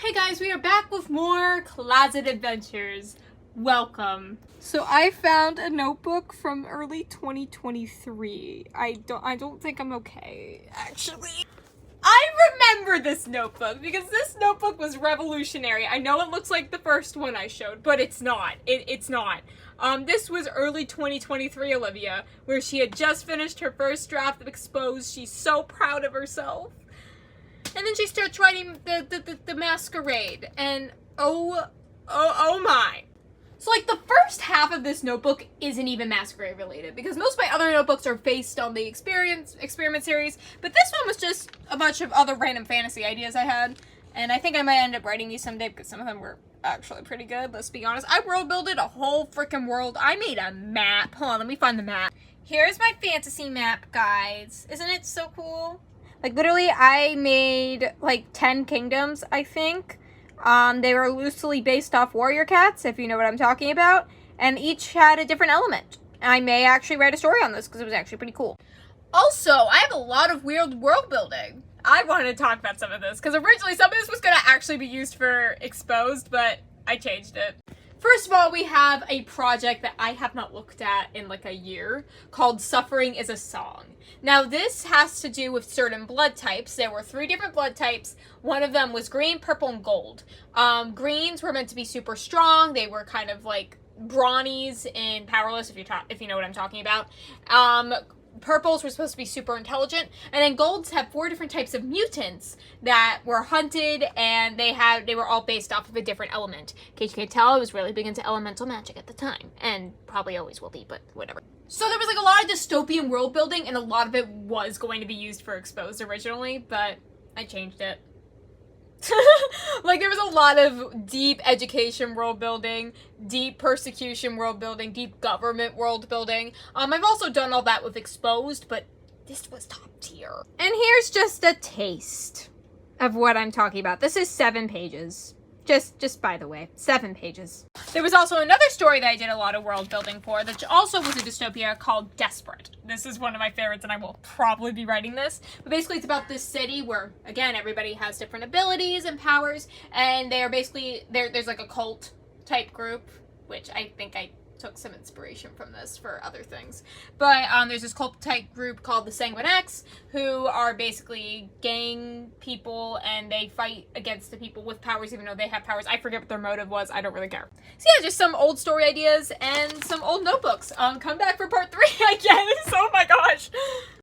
Hey guys, we are back with more closet adventures. Welcome. So I found a notebook from early 2023. I don't think I'm okay, actually. I remember this notebook because this notebook was revolutionary. I know it looks like the first one I showed, but it's not. It's not. This was early 2023 Olivia, where she had just finished her first draft of Exposed. She's so proud of herself. And then she starts writing the masquerade, and oh my. So like the first half of this notebook isn't even masquerade related, because most of my other notebooks are based on the experiment series, but this one was just a bunch of other random fantasy ideas I had, and I think I might end up writing these someday because some of them were actually pretty good, let's be honest. I world builded a whole freaking world. I made a map. Hold on, let me find the map. Here's my fantasy map, guys. Isn't it so cool? Like, literally, I made, like, 10 kingdoms, I think. They were loosely based off warrior cats, if you know what I'm talking about. And each had a different element. And I may actually write a story on this, because it was actually pretty cool. Also, I have a lot of weird world building. I wanted to talk about some of this, because originally some of this was going to actually be used for Exposed, but I changed it. First of all, we have a project that I have not looked at in like a year called Suffering is a Song. Now this has to do with certain blood types. There were 3 different blood types. One of them was green, purple, and gold. Greens were meant to be super strong. They were kind of like brawnies and powerless, if you know what I'm talking about. Purples were supposed to be super intelligent, and then golds have 4 different types of mutants that were hunted, and they were all based off of a different element. In case you can't tell, I was really big into elemental magic at the time, and probably always will be, but whatever. So there was like a lot of dystopian world building, and a lot of it was going to be used for Exposed originally, but I changed it. Like, there was a lot of deep education world building, deep persecution world building, deep government world building. I've also done all that with Exposed, but this was top tier. And here's just a taste of what I'm talking about. This is 7 pages. Just by the way, 7 pages. There was also another story that I did a lot of world building for that also was a dystopia called Desperate. This is one of my favorites, and I will probably be writing this. But basically it's about this city where, again, everybody has different abilities and powers, and they are basically, there's like a cult type group, which I think I took some inspiration from this for other things. But there's this cult type group called the Sanguine X, who are basically gang people, and they fight against the people with powers even though they have powers. I forget what their motive was. I don't really care. So yeah, just some old story ideas and some old notebooks. Come back for part 3, I guess. Oh my gosh.